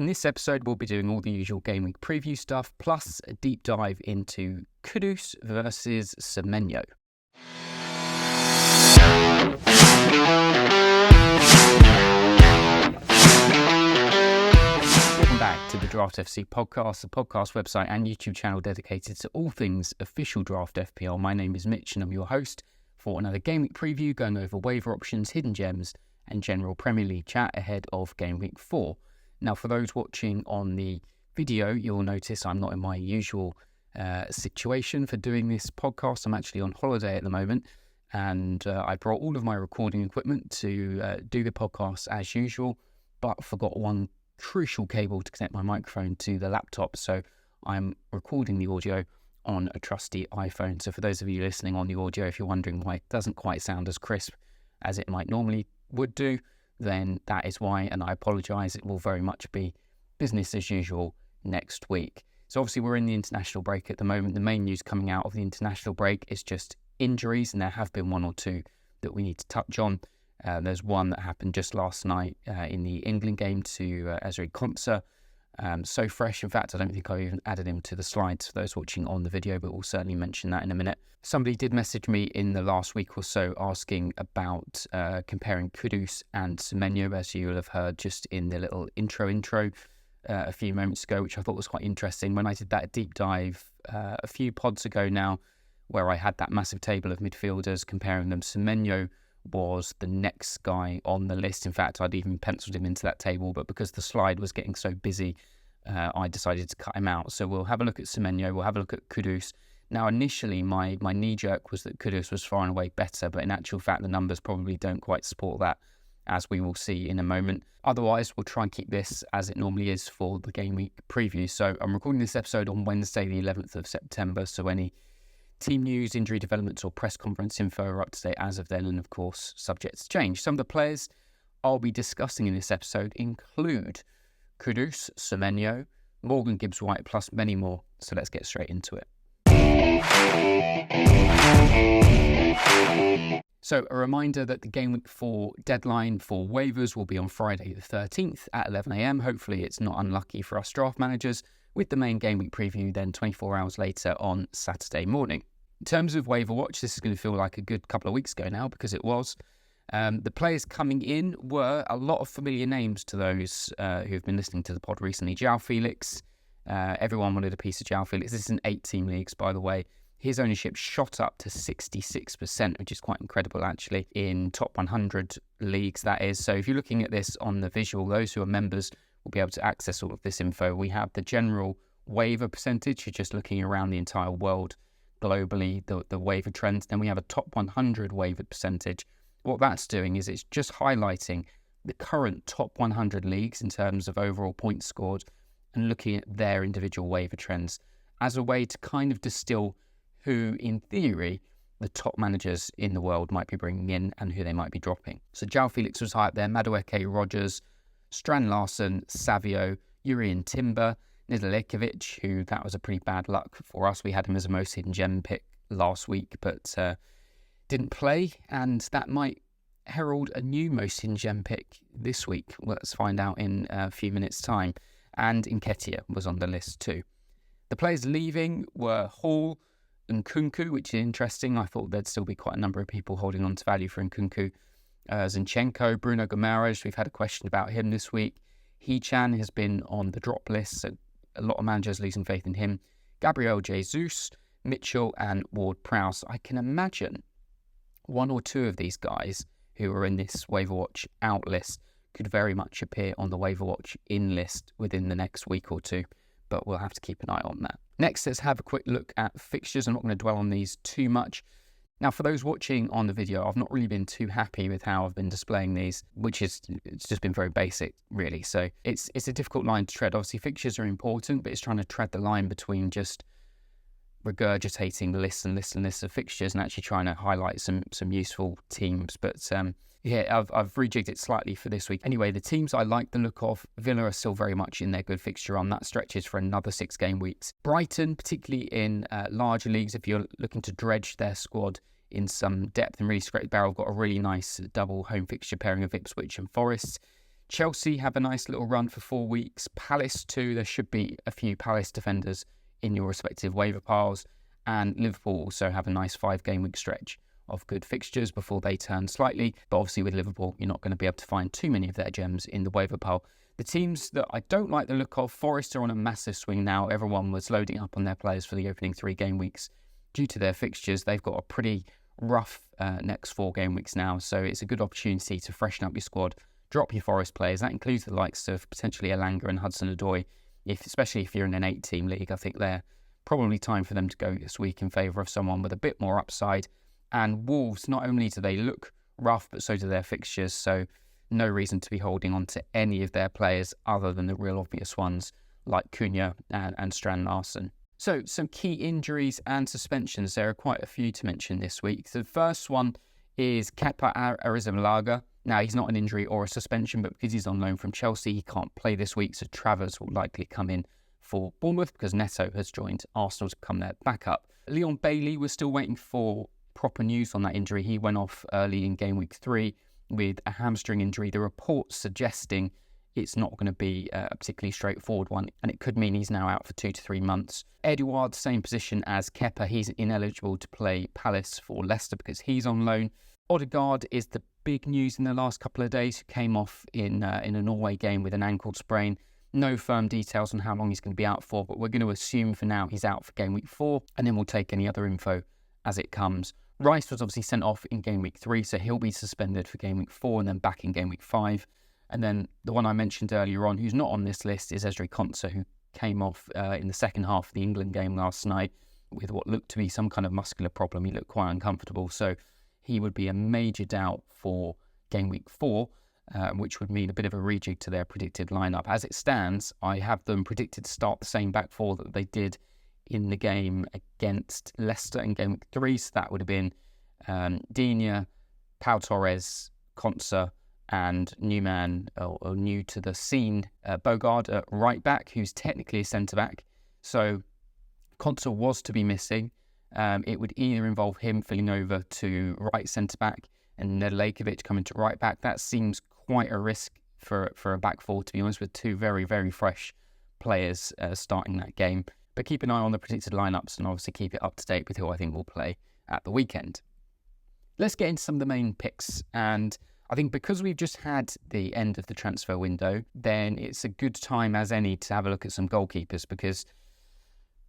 In this episode, we'll be doing all the usual game week preview stuff, plus a deep dive into Kudus versus Semenyo. Welcome back to the Draft FC podcast, the podcast website and YouTube channel dedicated to all things official Draft FPL. My name is Mitch and I'm your host for another game week preview, going over waiver options, hidden gems and general Premier League chat ahead of game week 4. Now, for those watching on the video, you'll notice I'm not in my usual situation for doing this podcast. I'm actually on holiday at the moment, and I brought all of my recording equipment to do the podcast as usual, but forgot one crucial cable to connect my microphone to the laptop. So I'm recording the audio on a trusty iPhone. So for those of you listening on the audio, if you're wondering why it doesn't quite sound as crisp as it might normally would do, then that is why, and I apologise. It will very much be business as usual next week. So obviously we're in the international break at the moment. The main news coming out of the international break is just injuries, and there have been one or two that we need to touch on. There's one that happened just last night in the England game to Ezri Konsa. So fresh, in fact, I don't think I even added him to the slides for those watching on the video, but we'll certainly mention that in a minute. Somebody did message me in the last week or so asking about comparing Kudus and Semenyo, as you will have heard just in the little intro a few moments ago, which I thought was quite interesting. When I did that deep dive a few pods ago now, where I had that massive table of midfielders comparing them, Semenyo was the next guy on the list. In fact, I'd even penciled him into that table, but because the slide was getting so busy, I decided to cut him out. So we'll have a look at Semenyo, we'll have a look at Kudus. Now, initially, my knee-jerk was that Kudus was far and away better, but in actual fact, the numbers probably don't quite support that, as we will see in a moment. Otherwise, we'll try and keep this as it normally is for the game week preview. So I'm recording this episode on Wednesday, the 11th of September, so any team news, injury developments or press conference info are up to date as of then, and of course, subject to change. Some of the players I'll be discussing in this episode include Kudus, Semenyo, Morgan Gibbs-White, plus many more. So let's get straight into it. So a reminder that the Game Week 4 deadline for waivers will be on Friday the 13th at 11 a.m. Hopefully it's not unlucky for us draft managers, with the main Game Week preview then 24 hours later on Saturday morning. In terms of Waiver Watch, this is going to feel like a good couple of weeks ago now, because it was. The players coming in were a lot of familiar names to those who have been listening to the pod recently. João Felix, everyone wanted a piece of João Felix. This is in 8-team leagues, by the way. His ownership shot up to 66%, which is quite incredible, actually, in top 100 leagues, that is. So if you're looking at this on the visual, those who are members will be able to access all of this info. We have the general waiver percentage. You're just looking around the entire world globally, the waiver trends. Then we have a top 100 waiver percentage. What that's doing is it's just highlighting the current top 100 leagues in terms of overall points scored and looking at their individual waiver trends as a way to kind of distill who, in theory, the top managers in the world might be bringing in and who they might be dropping. So João Felix was high up there, Madueke, Rogers, Strand Larsen, Savio, Jurrien Timber, Nedeljkovic, who that was a pretty bad luck for us. We had him as a most hidden gem pick last week, but didn't play, and that might herald a new most hidden gem pick this week. Let's find out in a few minutes' time. And Nketiah was on the list too. The players leaving were Hall and Nkunku, which is interesting. I thought there'd still be quite a number of people holding on to value for Nkunku. Zinchenko, Bruno Guimaraes, we've had a question about him this week. Hee-Chan has been on the drop list, so a lot of managers losing faith in him. Gabriel Jesus, Mitchell and Ward-Prowse. I can imagine one or two of these guys who are in this Waiver Watch out list could very much appear on the Waiver Watch in list within the next week or two, but we'll have to keep an eye on that. Next, let's have a quick look at fixtures. I'm not going to dwell on these too much. Now, for those watching on the video, I've not really been too happy with how I've been displaying these, it's just been very basic, really. So it's a difficult line to tread. Obviously, fixtures are important, but it's trying to tread the line between just regurgitating lists and lists of fixtures and actually trying to highlight some useful teams. But yeah, I've rejigged it slightly for this week. Anyway, the teams I like the look of, Villa are still very much in their good fixture run. That stretches for another 6 game weeks. Brighton, particularly in larger leagues, if you're looking to dredge their squad in some depth and really scrape the barrel, got a really nice double home fixture pairing of Ipswich and Forest. Chelsea have a nice little run for 4 weeks. Palace too. There should be a few Palace defenders in your respective waiver piles. And Liverpool also have a nice 5-game week stretch of good fixtures before they turn slightly. But obviously with Liverpool, you're not going to be able to find too many of their gems in the waiver pile. The teams that I don't like the look of, Forest are on a massive swing now. Everyone was loading up on their players for the opening 3 game weeks due to their fixtures. They've got a pretty rough next 4 game weeks now. So it's a good opportunity to freshen up your squad, drop your Forest players. That includes the likes of potentially Elanga and Hudson-Odoi. Especially if you're in an 8-team league, I think they're probably time for them to go this week in favour of someone with a bit more upside. And Wolves, not only do they look rough, but so do their fixtures. So no reason to be holding on to any of their players other than the real obvious ones like Cunha and Strand Larsen. So some key injuries and suspensions. There are quite a few to mention this week. The first one is Kepa Arrizabalaga. Now, he's not an injury or a suspension, but because he's on loan from Chelsea, he can't play this week. So Travers will likely come in for Bournemouth because Neto has joined Arsenal to become their backup. Leon Bailey, we're still waiting for proper news on that injury. He went off early in game week 3 with a hamstring injury. The reports suggesting it's not going to be a particularly straightforward one, and it could mean he's now out for 2 to 3 months. Edouard, same position as Kepa. He's ineligible to play Palace for Leicester because he's on loan. Odegaard is the big news in the last couple of days. He came off in a Norway game with an ankle sprain. No firm details on how long he's going to be out for, but we're going to assume for now he's out for game week 4, and then we'll take any other info as it comes. Rice was obviously sent off in game week 3, so he'll be suspended for game week 4 and then back in game week 5. And then the one I mentioned earlier on, who's not on this list, is Ezri Konsa, who came off in the second half of the England game last night with what looked to be some kind of muscular problem. He looked quite uncomfortable, so he would be a major doubt for game week 4, which would mean a bit of a rejig to their predicted lineup. As it stands, I have them predicted to start the same back 4 that they did in the game against Leicester in game week 3. So that would have been Digne, Pau Torres, Konsa, and new man, or new to the scene, Bogard at right back, who's technically a centre-back. So Konsa was to be missing. It would either involve him filling over to right centre-back and Nedeljkovic coming to right back. That seems quite a risk for a back 4, to be honest, with 2 very, very fresh players starting that game. But keep an eye on the predicted lineups and obviously keep it up to date with who I think will play at the weekend. Let's get into some of the main picks. And I think because we've just had the end of the transfer window, then it's a good time as any to have a look at some goalkeepers, because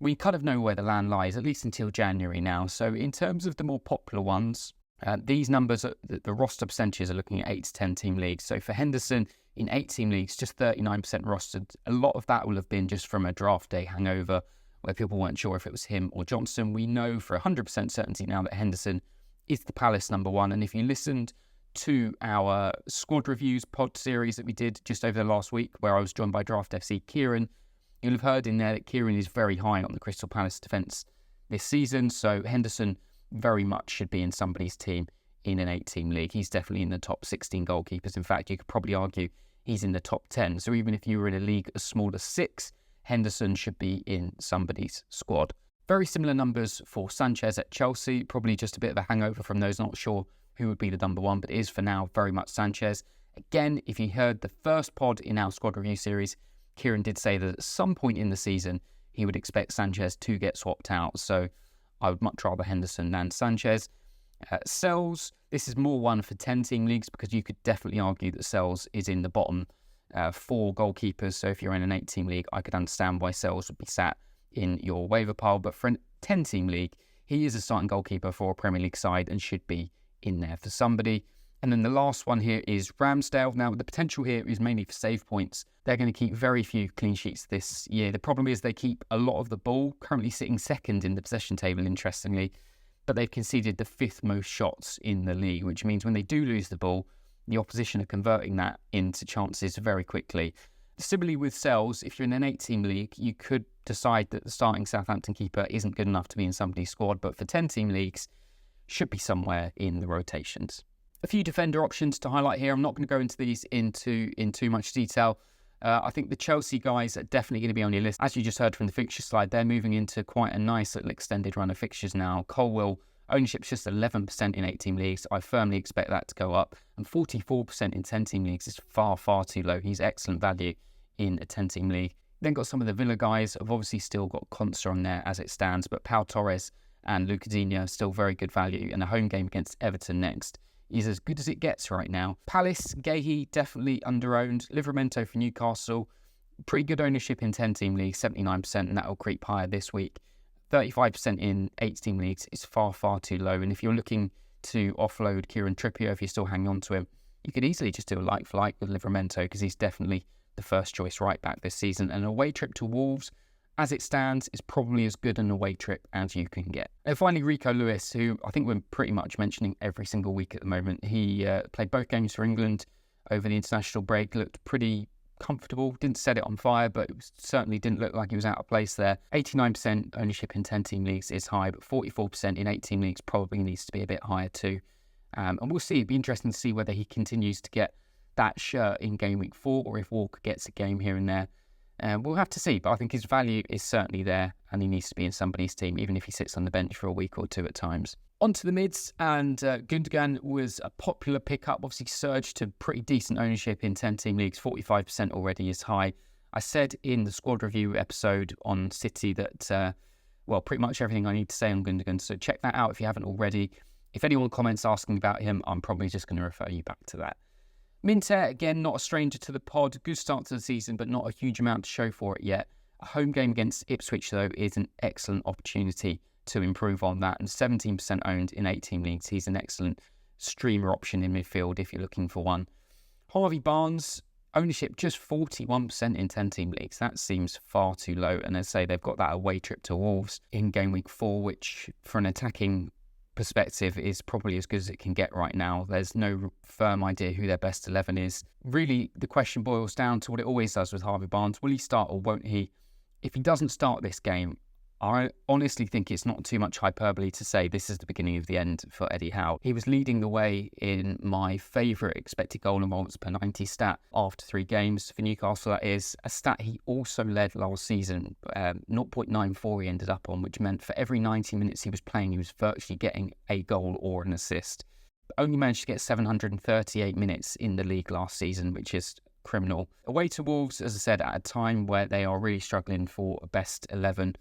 we kind of know where the land lies, at least until January now. So in terms of the more popular ones, these numbers, the roster percentages are looking at 8 to 10 team leagues. So for Henderson, in 8 team leagues, just 39% rostered. A lot of that will have been just from a draft day hangover where people weren't sure if it was him or Johnson. We know for 100% certainty now that Henderson is the Palace number 1. And if you listened to our squad reviews pod series that we did just over the last week, where I was joined by Draft FC Kieran, you'll have heard in there that Kieran is very high on the Crystal Palace defence this season. So Henderson very much should be in somebody's team in an 8-team league. He's definitely in the top 16 goalkeepers. In fact, you could probably argue he's in the top 10. So even if you were in a league as small as 6, Henderson should be in somebody's squad. Very similar numbers for Sanchez at Chelsea. Probably just a bit of a hangover from those. Not sure who would be the number 1, but it is for now very much Sanchez. Again, if you heard the first pod in our squad review series, Kieran did say that at some point in the season, he would expect Sanchez to get swapped out. So I would much rather Henderson than Sanchez. Sells, this is more one for 10-team leagues, because you could definitely argue that Sells is in the bottom 4 goalkeepers. So if you're in an 8-team league, I could understand why Sells would be sat in your waiver pile. But for a 10-team league, he is a starting goalkeeper for a Premier League side and should be in there for somebody. And then the last one here is Ramsdale. Now, the potential here is mainly for save points. They're going to keep very few clean sheets this year. The problem is they keep a lot of the ball, currently sitting second in the possession table, interestingly, but they've conceded the 5th most shots in the league, which means when they do lose the ball, the opposition are converting that into chances very quickly. Similarly with Sells, if you're in an 8-team league, you could decide that the starting Southampton keeper isn't good enough to be in somebody's squad, but for 10-team leagues, should be somewhere in the rotations. A few defender options to highlight here. I'm not going to go into these in too much detail. I think the Chelsea guys are definitely going to be on your list. As you just heard from the fixture slide, they're moving into quite a nice little extended run of fixtures now. Colwill Ownership's just 11% in 8-team leagues. I firmly expect that to go up. And 44% in 10-team leagues is far, far too low. He's excellent value in a 10-team league. Then got some of the Villa guys. I've obviously still got Consta on there as it stands, but Pau Torres and Luca Digne are still very good value. And a home game against Everton next is as good as it gets right now. Palace, Gahey, definitely under-owned. Livramento for Newcastle, pretty good ownership in 10-team leagues, 79%, and that will creep higher this week. 35% in 8-team leagues is far, far too low. And if you're looking to offload Kieran Trippier, if you're still hanging on to him, you could easily just do a like-for-like with Livramento because he's definitely the first choice right back this season. And an away trip to Wolves, as it stands, is probably as good an away trip as you can get. And finally, Rico Lewis, who I think we're pretty much mentioning every single week at the moment. He played both games for England over the international break, looked pretty comfortable, didn't set it on fire, but it certainly didn't look like he was out of place there. 89% ownership in 10-team leagues is high, but 44% in 8-team leagues probably needs to be a bit higher too. And we'll see. It'd be interesting to see whether he continues to get that shirt in game week 4 or if Walker gets a game here and there. We'll have to see, but I think his value is certainly there and he needs to be in somebody's team, even if he sits on the bench for a week or two at times. On to the mids, and Gundogan was a popular pickup, obviously surged to pretty decent ownership in 10-team leagues, 45% already is high. I said in the squad review episode on City that, pretty much everything I need to say on Gundogan, so check that out if you haven't already. If anyone comments asking about him, I'm probably just going to refer you back to that. Minter, again, not a stranger to the pod. Good start to the season, but not a huge amount to show for it yet. A home game against Ipswich, though, is an excellent opportunity to improve on that. And 17% owned in 8-team leagues. He's an excellent streamer option in midfield if you're looking for one. Harvey Barnes, ownership just 41% in 10-team leagues. That seems far too low. And as I say, they've got that away trip to Wolves in game week 4, which for an attacking perspective is probably as good as it can get right now. There's no firm idea who their best 11 is. Really, the question boils down to what it always does with Harvey Barnes. Will he start or won't he? If he doesn't start this game, I honestly think it's not too much hyperbole to say this is the beginning of the end for Eddie Howe. He was leading the way in my favourite expected goal involvements per 90 stat after 3 games for Newcastle. That is a stat he also led last season. 0.94 he ended up on, which meant for every 90 minutes he was playing, he was virtually getting a goal or an assist. Only managed to get 738 minutes in the league last season, which is criminal. Away to Wolves, as I said, at a time where they are really struggling for a best 11.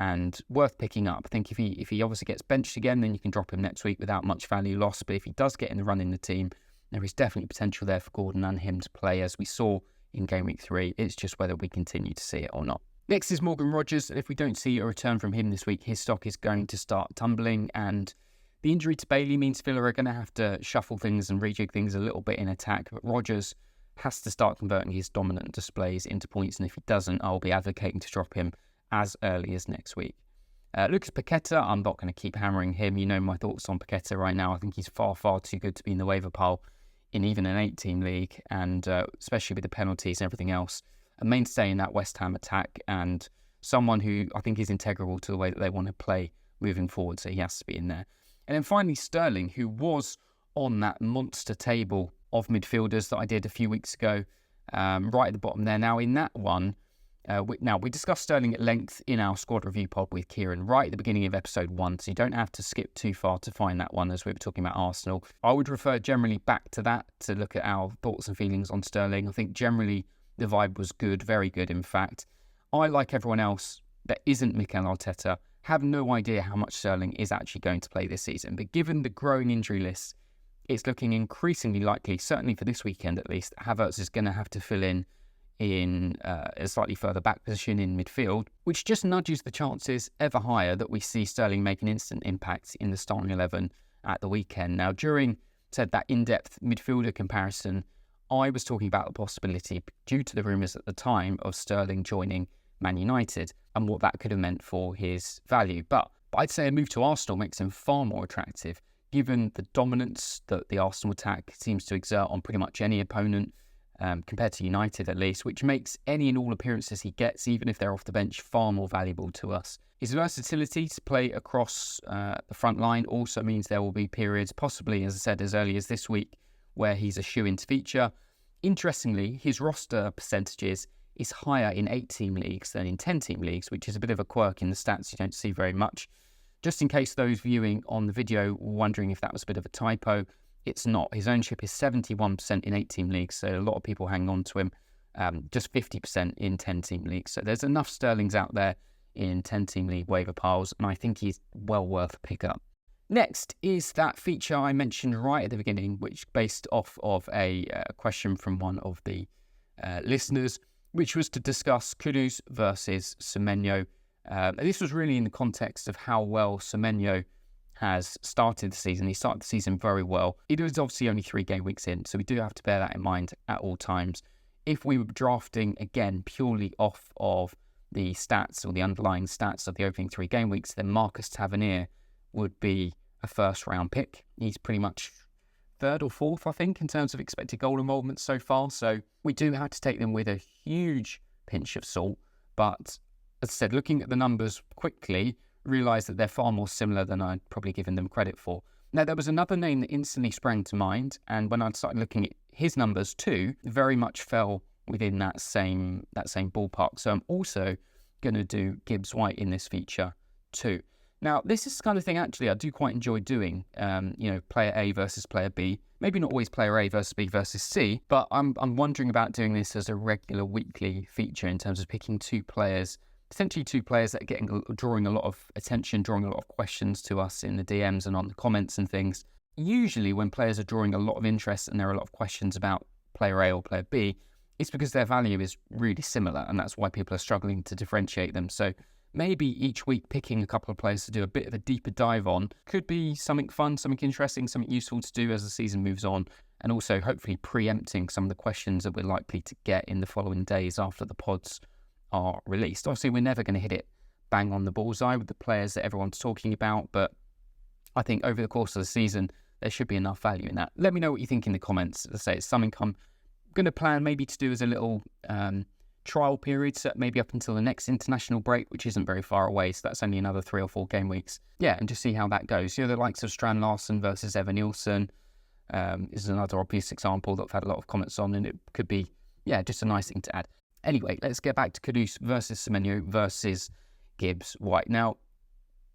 And worth picking up. I think if he obviously gets benched again, then you can drop him next week without much value lost. But if he does get in the run in the team, there is definitely potential there for Gordon and him to play, as we saw in game week 3. It's just whether we continue to see it or not. Next is Morgan Rogers. And if we don't see a return from him this week, his stock is going to start tumbling. And the injury to Bailey means Villa are going to have to shuffle things and rejig things a little bit in attack. But Rogers has to start converting his dominant displays into points. And if he doesn't, I'll be advocating to drop him as early as next week. Lucas Paqueta, I'm not going to keep hammering him. You know my thoughts on Paqueta right now. I think he's far, far too good to be in the waiver pile in even an 8-team league, and especially with the penalties and everything else. A mainstay in that West Ham attack, and someone who I think is integral to the way that they want to play moving forward, so he has to be in there. And then finally Sterling, who was on that monster table of midfielders that I did a few weeks ago, right at the bottom there. Now in that one, we discussed Sterling at length in our squad review pod with Kieran right at the beginning of episode 1, so you don't have to skip too far to find that one as we were talking about Arsenal. I would refer generally back to that to look at our thoughts and feelings on Sterling. I think generally the vibe was good, very good in fact. I, like everyone else that isn't Mikel Arteta, have no idea how much Sterling is actually going to play this season, but given the growing injury list, it's looking increasingly likely, certainly for this weekend at least, Havertz is going to have to fill in a slightly further back position in midfield, which just nudges the chances ever higher that we see Sterling make an instant impact in the starting 11 at the weekend. Now, during that in-depth midfielder comparison, I was talking about the possibility, due to the rumours at the time, of Sterling joining Man United and what that could have meant for his value. But I'd say a move to Arsenal makes him far more attractive, given the dominance that the Arsenal attack seems to exert on pretty much any opponent, compared to United at least, which makes any and all appearances he gets, even if they're off the bench, far more valuable to us. His versatility to play across the front line also means there will be periods, possibly, as I said, as early as this week, where he's a shoe-in to feature. Interestingly, his roster percentages is higher in 8-team leagues than in 10-team leagues, which is a bit of a quirk in the stats you don't see very much. Just in case those viewing on the video were wondering if that was a bit of a typo, it's not. His ownership is 71% in 8-team leagues, so a lot of people hang on to him. Just 50% in 10-team leagues. So there's enough Sterlings out there in 10-team league waiver piles, and I think he's well worth a pickup. Next is that feature I mentioned right at the beginning, which based off of a question from one of the listeners, which was to discuss Kudus versus Semenyo. This was really in the context of how well Semenyo has started the season. He started the season very well. It was obviously only 3 game weeks in, so we do have to bear that in mind at all times. If we were drafting, again, purely off of the stats or the underlying stats of the opening 3 game weeks, then Marcus Tavernier would be a first-round pick. He's pretty much 3rd or 4th, I think, in terms of expected goal involvement so far. So we do have to take them with a huge pinch of salt. But as I said, looking at the numbers quickly, realise that they're far more similar than I'd probably given them credit for. Now, there was another name that instantly sprang to mind, and when I started looking at his numbers too, very much fell within that same ballpark. So I'm also going to do Gibbs White in this feature too. Now, this is the kind of thing actually I do quite enjoy doing, player A versus player B. Maybe not always player A versus B versus C, but I'm wondering about doing this as a regular weekly feature in terms of picking 2 players, potentially 2 players that are drawing a lot of attention, drawing a lot of questions to us in the DMs and on the comments and things. Usually when players are drawing a lot of interest and there are a lot of questions about player A or player B, it's because their value is really similar, and that's why people are struggling to differentiate them. So maybe each week picking a couple of players to do a bit of a deeper dive on could be something fun, something interesting, something useful to do as the season moves on, and also hopefully preempting some of the questions that we're likely to get in the following days after the pods are released. Obviously, we're never going to hit it bang on the bullseye with the players that everyone's talking about, but I think over the course of the season, there should be enough value in that. Let me know what you think in the comments. As I say, it's something I'm going to plan maybe to do as a little trial period, so maybe up until the next international break, which isn't very far away, so that's only another 3 or 4 game weeks. Yeah, and just see how that goes. The likes of Strand Larsen versus Evan Nielsen is another obvious example that I've had a lot of comments on, and it could be, just a nice thing to add. Anyway, let's get back to Kudus versus Semenyo versus Gibbs White. Now,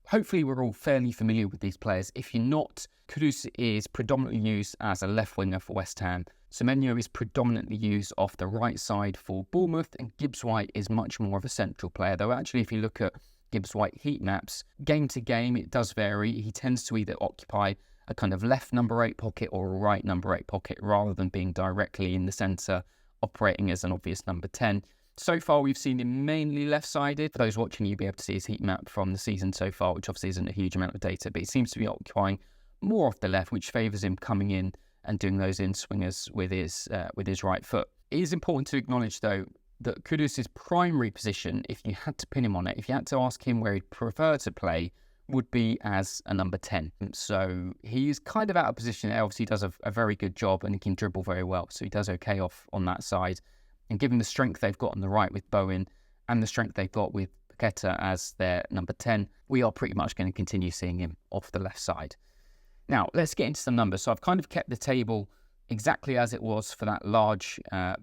hopefully we're all fairly familiar with these players. If you're not, Kudus is predominantly used as a left winger for West Ham. Semenyo is predominantly used off the right side for Bournemouth, and Gibbs White is much more of a central player. Though actually, if you look at Gibbs White heat maps, game to game, it does vary. He tends to either occupy a kind of left number 8 pocket or a right number 8 pocket, rather than being directly in the centre, operating as an obvious number 10. So far, we've seen him mainly left-sided. For those watching, you'll be able to see his heat map from the season so far, which obviously isn't a huge amount of data, but he seems to be occupying more off the left, which favours him coming in and doing those in-swingers with his right foot. It is important to acknowledge, though, that Kudus' primary position, if you had to pin him on it, if you had to ask him where he'd prefer to play, would be as a number 10. So he's kind of out of position there. Obviously, he does a very good job and he can dribble very well, so he does okay off on that side. And given the strength they've got on the right with Bowen and the strength they've got with Paqueta as their number 10, we are pretty much going to continue seeing him off the left side. Now, let's get into some numbers. So I've kind of kept the table exactly as it was for that large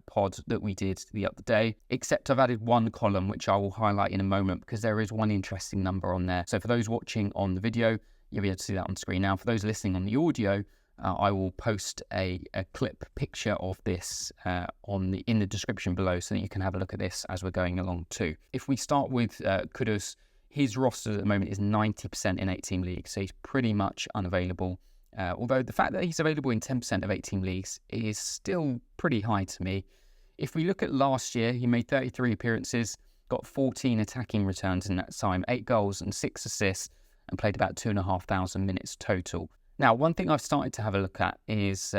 pod that we did the other day, except I've added one column, which I will highlight in a moment, because there is one interesting number on there. So for those watching on the video, you'll be able to see that on screen. Now, for those listening on the audio, I will post a clip picture of this in the description below, so that you can have a look at this as we're going along too. If we start with Kudus, his roster at the moment is 90% in 8-team leagues, so he's pretty much unavailable. Although the fact that he's available in 10% of 8-team leagues is still pretty high to me. If we look at last year, he made 33 appearances, got 14 attacking returns in that time, 8 goals and 6 assists, and played about 2,500 minutes total. Now, one thing I've started to have a look at is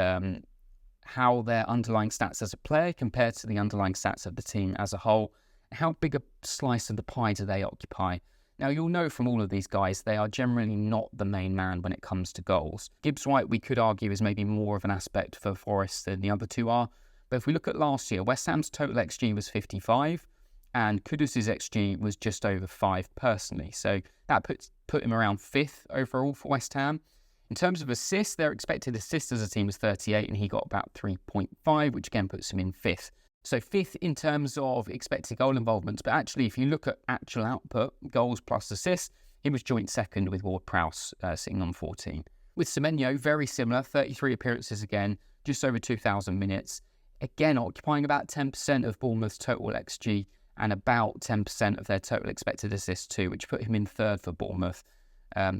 how their underlying stats as a player compared to the underlying stats of the team as a whole. How big a slice of the pie do they occupy? Now, you'll know from all of these guys, they are generally not the main man when it comes to goals. Gibbs White, we could argue, is maybe more of an aspect for Forest than the other two are. But if we look at last year, West Ham's total XG was 55, and Kudus' XG was just over 5 personally. So that put him around 5th overall for West Ham. In terms of assists, their expected assist as a team was 38, and he got about 3.5, which again puts him in 5th. So 5th in terms of expected goal involvements, but actually if you look at actual output, goals plus assists, He was joint second with Ward-Prowse sitting on 14. With Semenyo, very similar, 33 appearances again, just over 2,000 minutes. Again, occupying about 10% of Bournemouth's total XG and about 10% of their total expected assists too, which put him in third for Bournemouth.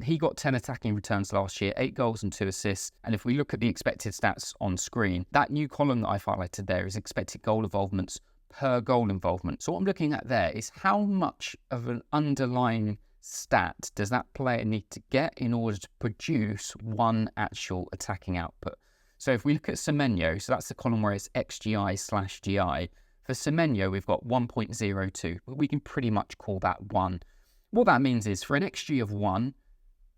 He got 10 attacking returns last year, 8 goals and 2 assists. And if we look at the expected stats on screen, that new column that I've highlighted there is expected goal involvements per goal involvement. So what I'm looking at there is how much of an underlying stat does that player need to get in order to produce one actual attacking output. So if we look at Semenyo, so that's the column where it's XGI/GI. For Semenyo, we've got 1.02. We can pretty much call that 1. What that means is for an XG of 1,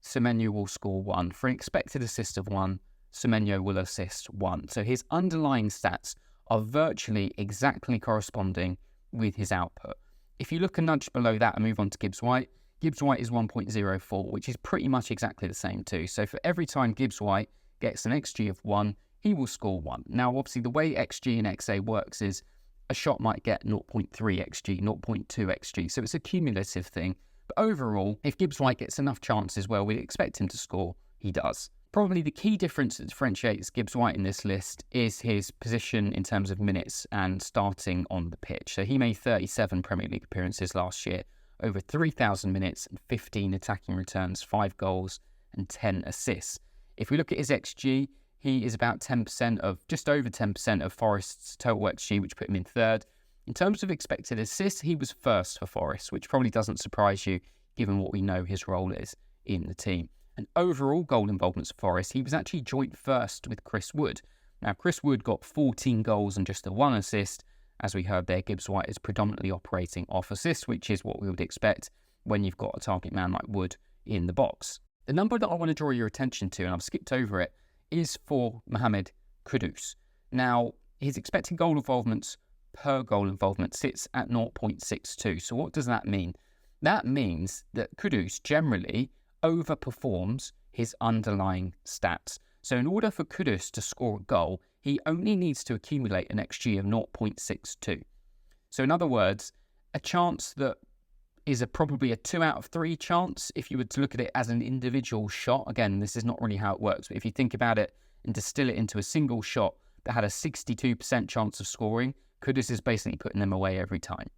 Semenyo will score 1. For an expected assist of 1, Semenyo will assist 1. So his underlying stats are virtually exactly corresponding with his output. If you look a nudge below that and move on to Gibbs-White, Gibbs-White is 1.04, which is pretty much exactly the same too. So for every time Gibbs-White gets an XG of 1, he will score 1. Now, obviously, the way XG and XA works is a shot might get 0.3 XG, 0.2 XG, so it's a cumulative thing. But overall, if Gibbs-White gets enough chances where we expect him to score, he does. Probably the key difference that differentiates Gibbs-White in this list is his position in terms of minutes and starting on the pitch. So he made 37 Premier League appearances last year, over 3,000 minutes and 15 attacking returns, 5 goals and 10 assists. If we look at his XG, he is about 10% of, just over 10% of Forest's total XG, which put him in third. In terms of expected assists, he was first for Forest, which probably doesn't surprise you given what we know his role is in the team. And overall goal involvements for Forest, he was actually joint first with Chris Wood. Now, Chris Wood got 14 goals and just 1 assist. As we heard there, Gibbs-White is predominantly operating off assists, which is what we would expect when you've got a target man like Wood in the box. The number that I want to draw your attention to, and I've skipped over it, is for Mohamed Kudus. Now, his expected goal involvements per goal involvement sits at 0.62. So what does that mean? That means that Kudus generally overperforms his underlying stats. So in order for Kudus to score a goal, he only needs to accumulate an XG of 0.62. So in other words, a chance that is probably a 2 out of 3 chance if you were to look at it as an individual shot. Again, this is not really how it works, but if you think about it and distill it into a single shot that had a 62% chance of scoring, Kudus is basically putting them away every time,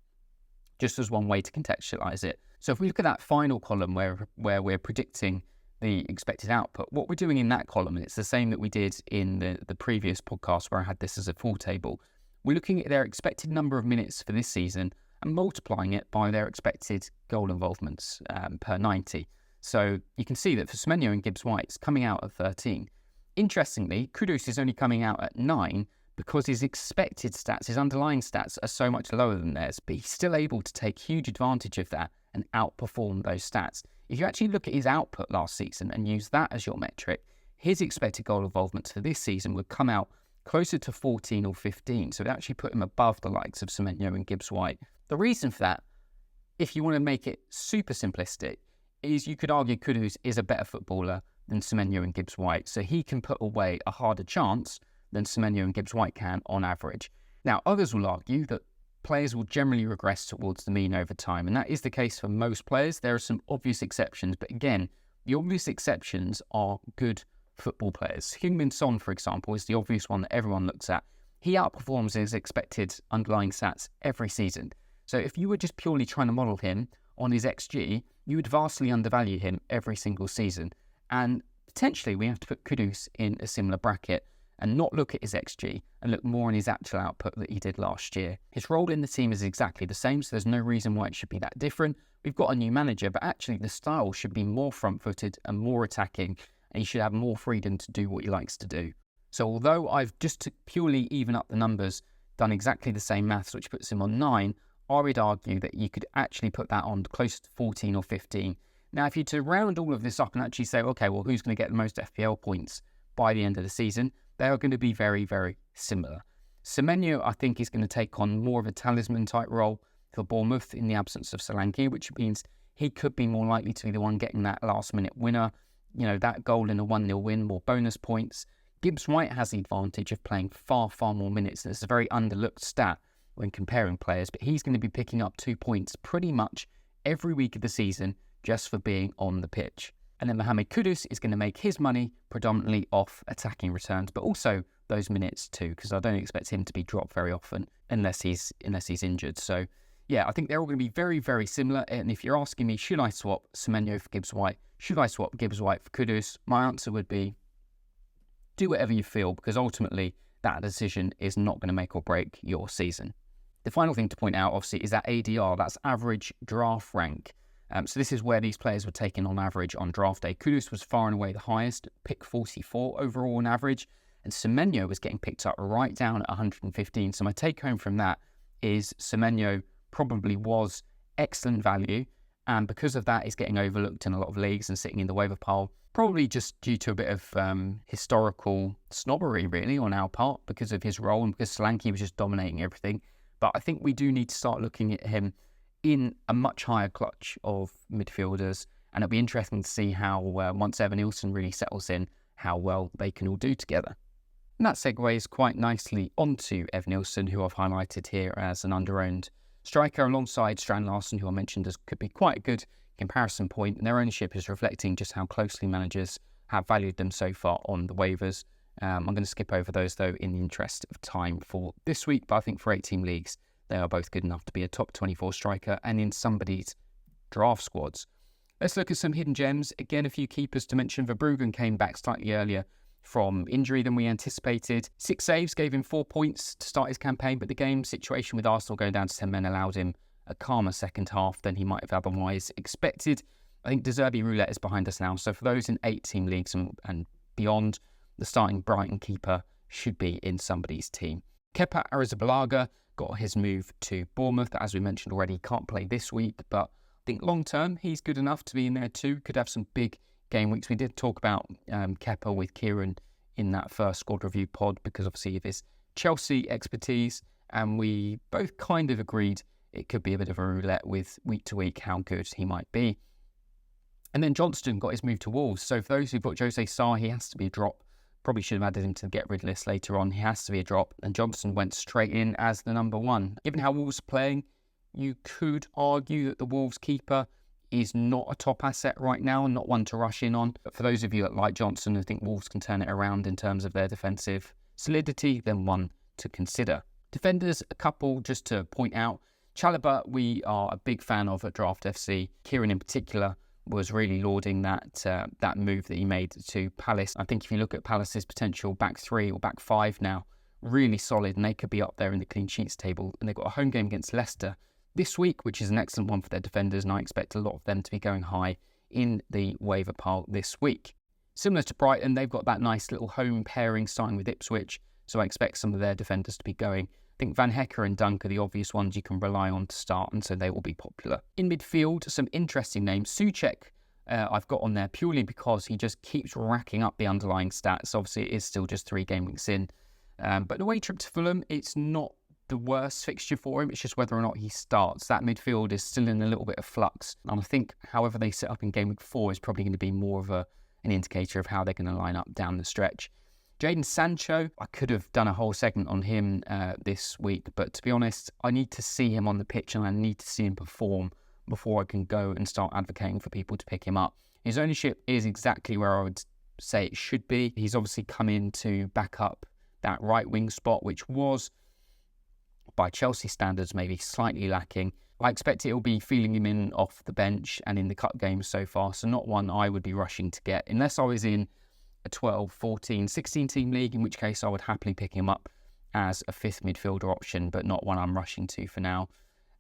just as one way to contextualize it. So if we look at that final column where we're predicting the expected output, what we're doing in that column, and it's the same that we did in the previous podcast where I had this as a full table, we're looking at their expected number of minutes for this season and multiplying it by their expected goal involvements per 90. So you can see that for Semenyo and Gibbs-White, it's coming out at 13. Interestingly, Kudus is only coming out at 9 because his expected stats, his underlying stats, are so much lower than theirs, but he's still able to take huge advantage of that and outperform those stats. If you actually look at his output last season and use that as your metric, his expected goal involvement for this season would come out closer to 14 or 15. So it actually put him above the likes of Semenyo and Gibbs-White. The reason for that, if you want to make it super simplistic, is you could argue Kudus is a better footballer than Semenyo and Gibbs-White. So he can put away a harder chance than Semenyo and Gibbs-White can on average. Now, others will argue that players will generally regress towards the mean over time, and that is the case for most players. There are some obvious exceptions, but again, the obvious exceptions are good football players. Heung-min Son, for example, is the obvious one that everyone looks at. He outperforms his expected underlying stats every season. So if you were just purely trying to model him on his XG, you would vastly undervalue him every single season. And potentially we have to put Kudus in a similar bracket and not look at his XG and look more on his actual output that he did last year. His role in the team is exactly the same, so there's no reason why it should be that different. We've got a new manager, but actually the style should be more front-footed and more attacking, and he should have more freedom to do what he likes to do. So although I've just to purely even up the numbers, done exactly the same maths, which puts him on 9, I would argue that you could actually put that on closer to 14 or 15. Now, if you to round all of this up and actually say, okay, well, who's going to get the most FPL points by the end of the season? They are going to be very, very similar. Semenyo, I think, is going to take on more of a talisman-type role for Bournemouth in the absence of Solanke, which means he could be more likely to be the one getting that last-minute winner, that goal in a 1-0 win, more bonus points. Gibbs-White has the advantage of playing far, far more minutes, and it's a very underlooked stat when comparing players, but he's going to be picking up 2 points pretty much every week of the season just for being on the pitch. And then Mohamed Kudus is going to make his money predominantly off attacking returns, but also those minutes too, because I don't expect him to be dropped very often unless he's injured. So yeah, I think they're all going to be very, very similar. And if you're asking me, should I swap Semenyo for Gibbs White? Should I swap Gibbs White for Kudus? My answer would be do whatever you feel, because ultimately that decision is not going to make or break your season. The final thing to point out, obviously, is that ADR, that's average draft rank. So this is where these players were taken on average on draft day. Kudus was far and away the highest, pick 44 overall on average, and Semenyo was getting picked up right down at 115. So my take home from that is Semenyo probably was excellent value, and because of that, is getting overlooked in a lot of leagues and sitting in the waiver pile, probably just due to a bit of historical snobbery, really, on our part, because of his role and because Solanke was just dominating everything. But I think we do need to start looking at him in a much higher clutch of midfielders, and it'll be interesting to see how, once Evan Nilsson really settles in, how well they can all do together. And that segues quite nicely onto Evan Nilsson, who I've highlighted here as an under-owned striker, alongside Strand Larsen, who I mentioned as could be quite a good comparison point, and their ownership is reflecting just how closely managers have valued them so far on the waivers. I'm going to skip over those, though, in the interest of time for this week, but I think for 8-team leagues, they are both good enough to be a top 24 striker and in somebody's draft squads. Let's look at some hidden gems. Again, a few keepers to mention. Verbruggen came back slightly earlier from injury than we anticipated. 6 saves gave him 4 points to start his campaign, but the game situation with Arsenal going down to 10 men allowed him a calmer second half than he might have otherwise expected. I think De Zerbi roulette is behind us now, so for those in 8-team leagues and beyond, the starting Brighton keeper should be in somebody's team. Kepa Arrizabalaga got his move to Bournemouth. As we mentioned already, can't play this week, but I think long term he's good enough to be in there too. Could have some big game weeks. We did talk about Kepa with Kieran in that first squad review pod because obviously of his Chelsea expertise, and we both kind of agreed it could be a bit of a roulette with week to week how good he might be. And then Johnston got his move to Wolves. So for those who've got Jose Sarr, he has to be a drop. Probably should have added him to the get rid list later on. He has to be a drop. And Johnston went straight in as the number 1. Given how Wolves are playing, you could argue that the Wolves keeper is not a top asset right now and not one to rush in on. But for those of you that like Johnston and think Wolves can turn it around in terms of their defensive solidity, then one to consider. Defenders, a couple just to point out. Chalobah, we are a big fan of at Draft FC. Kieran in particular was really lauding that move that he made to Palace. I think if you look at Palace's potential back 3 or back 5 now, really solid, and they could be up there in the clean sheets table. And they've got a home game against Leicester this week, which is an excellent one for their defenders, and I expect a lot of them to be going high in the waiver pile this week. Similar to Brighton, they've got that nice little home pairing starting with Ipswich, so I expect some of their defenders to be going. I think Van Hecker and Dunk are the obvious ones you can rely on to start, and so they will be popular. In midfield, some interesting names. Souček, I've got on there purely because he just keeps racking up the underlying stats. Obviously, it is still just 3 game weeks in. But the away trip to Fulham, it's not the worst fixture for him. It's just whether or not he starts. That midfield is still in a little bit of flux. And I think however they set up in game week 4 is probably going to be more of an indicator of how they're going to line up down the stretch. Jadon Sancho, I could have done a whole segment on him this week, but to be honest, I need to see him on the pitch and I need to see him perform before I can go and start advocating for people to pick him up. His ownership is exactly where I would say it should be. He's obviously come in to back up that right wing spot, which was, by Chelsea standards, maybe slightly lacking. I expect it will be feeling him in off the bench and in the cup games so far, so not one I would be rushing to get, unless I was in a 12, 14, 16 team league, in which case I would happily pick him up as a 5th midfielder option, but not one I'm rushing to for now.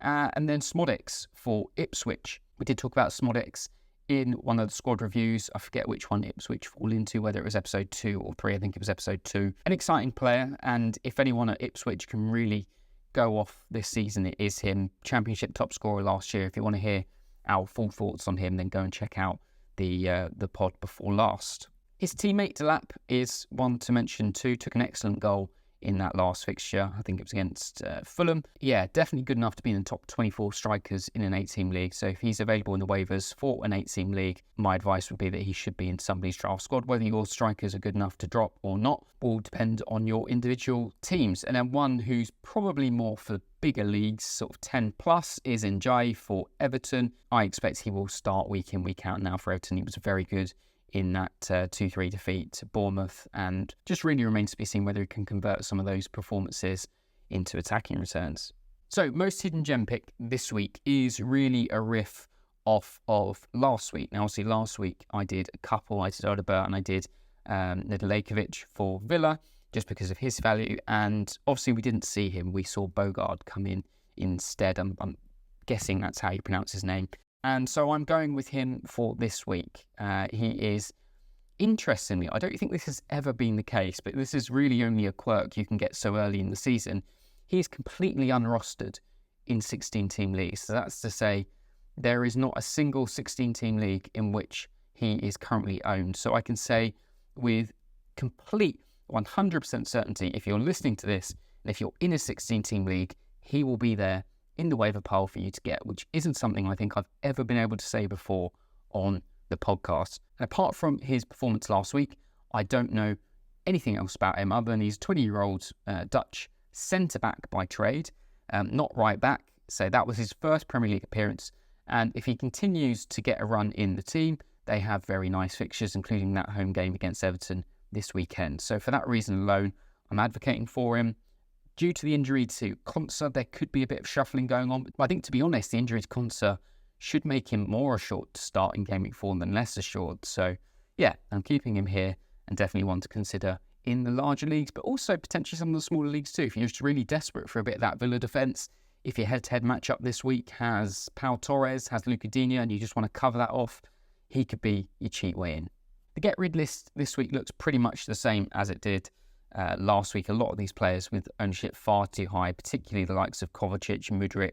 And then Smodix for Ipswich. We did talk about Smodix in one of the squad reviews. I forget which one Ipswich fall into, whether it was episode 2 or 3. I think it was episode 2. An exciting player, and if anyone at Ipswich can really go off this season, it is him. Championship top scorer last year. If you want to hear our full thoughts on him, then go and check out the pod before last. His teammate Delap is one to mention too. Took an excellent goal in that last fixture. I think it was against Fulham. Yeah, definitely good enough to be in the top 24 strikers in an 8-team league. So if he's available in the waivers for an 8-team league, my advice would be that he should be in somebody's draft squad. Whether your strikers are good enough to drop or not will depend on your individual teams. And then one who's probably more for bigger leagues, sort of 10 plus, is Njai for Everton. I expect he will start week in, week out now for Everton. He was very good in that 2-3 defeat to Bournemouth, and just really remains to be seen whether he can convert some of those performances into attacking returns. So most hidden gem pick this week is really a riff off of last week. Now obviously last week I did a couple. I did Odegaard and I did Nedeljkovic for Villa just because of his value, and obviously we didn't see him. We saw Bogard come in instead. I'm guessing that's how you pronounce his name. And so I'm going with him for this week. He is, interestingly, I don't think this has ever been the case, but this is really only a quirk you can get so early in the season. He's completely unrostered in 16-team leagues. So that's to say there is not a single 16-team league in which he is currently owned. So I can say with complete 100% certainty, if you're listening to this, and if you're in a 16-team league, he will be there in the waiver pile for you to get, which isn't something I think I've ever been able to say before on the podcast. And apart from his performance last week, I don't know anything else about him other than he's a 20-year-old Dutch centre-back by trade, not right-back. So that was his first Premier League appearance. And if he continues to get a run in the team, they have very nice fixtures, including that home game against Everton this weekend. So for that reason alone, I'm advocating for him. Due to the injury to Konsa, there could be a bit of shuffling going on. But I think, to be honest, the injury to Konsa should make him more assured to start in Game Week 4 than less assured. So, yeah, I'm keeping him here and definitely one to consider in the larger leagues, but also potentially some of the smaller leagues too. If you're just really desperate for a bit of that Villa defence, if your head-to-head matchup this week has Pau Torres, has Luca Digne, and you just want to cover that off, he could be your cheat way in. The get-rid list this week looks pretty much the same as it did last week. A lot of these players with ownership far too high, particularly the likes of Kovacic, Mudryk,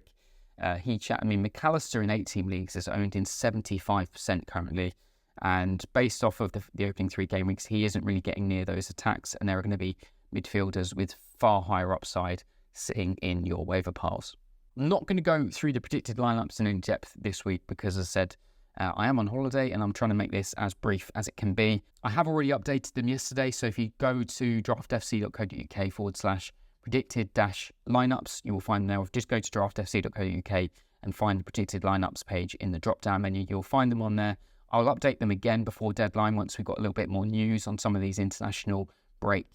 McAllister in 8-team leagues is owned in 75% currently. And based off of the opening 3 game weeks, he isn't really getting near those attacks. And there are going to be midfielders with far higher upside sitting in your waiver piles. I'm not going to go through the predicted lineups in depth this week because, as I said, I am on holiday and I'm trying to make this as brief as it can be. I have already updated them yesterday, so if you go to draftfc.co.uk/predicted-lineups, you will find them there. Just go to draftfc.co.uk and find the predicted lineups page in the drop-down menu. You'll find them on there. I'll update them again before deadline once we've got a little bit more news on some of these international break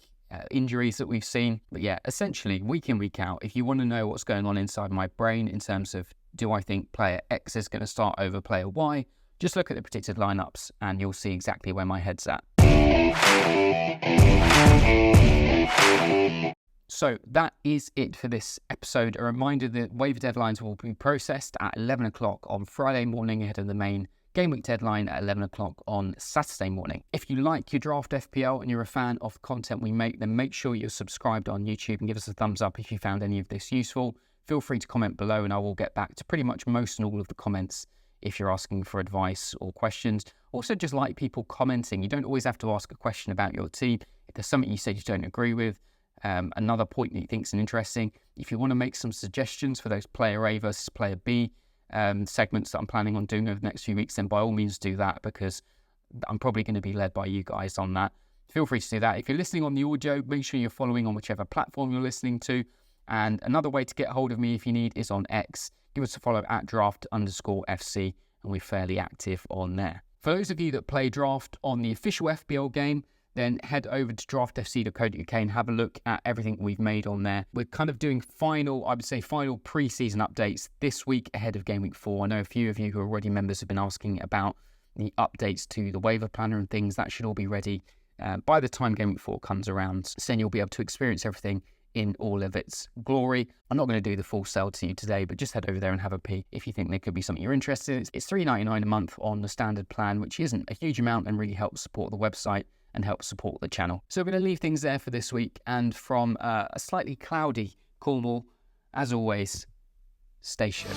injuries that we've seen. But yeah, essentially, week in, week out, if you want to know what's going on inside my brain in terms of do I think player X is going to start over player Y, just look at the predicted lineups and you'll see exactly where my head's at. So that is it for this episode. A reminder that waiver deadlines will be processed at 11 o'clock on Friday morning ahead of the main game week deadline at 11 o'clock on Saturday morning. If you like your draft FPL and you're a fan of the content we make, then make sure you're subscribed on YouTube and give us a thumbs up if you found any of this useful. Feel free to comment below and I will get back to pretty much most and all of the comments if you're asking for advice or questions. Also, just like people commenting. You don't always have to ask a question about your team. If there's something you said you don't agree with, another point that you think is interesting, if you want to make some suggestions for those player A versus player B segments that I'm planning on doing over the next few weeks, then by all means do that, because I'm probably going to be led by you guys on that. Feel free to do that. If you're listening on the audio, make sure you're following on whichever platform you're listening to. And another way to get hold of me if you need is on X. Give us a follow at draft_FC and we're fairly active on there. For those of you that play draft on the official FPL game, then head over to draftfc.co.uk and have a look at everything we've made on there. We're kind of doing final pre-season updates this week ahead of Game Week 4. I know a few of you who are already members have been asking about the updates to the waiver planner and things. That should all be ready by the time Game Week 4 comes around. So then you'll be able to experience everything in all of its glory. I'm not going to do the full sell to you today, but just head over there and have a peek if you think there could be something you're interested in. It's $3.99 a month on the standard plan, which isn't a huge amount and really helps support the website and help support the channel. So we're going to leave things there for this week, and from a slightly cloudy Cornwall, as always, stay sharp.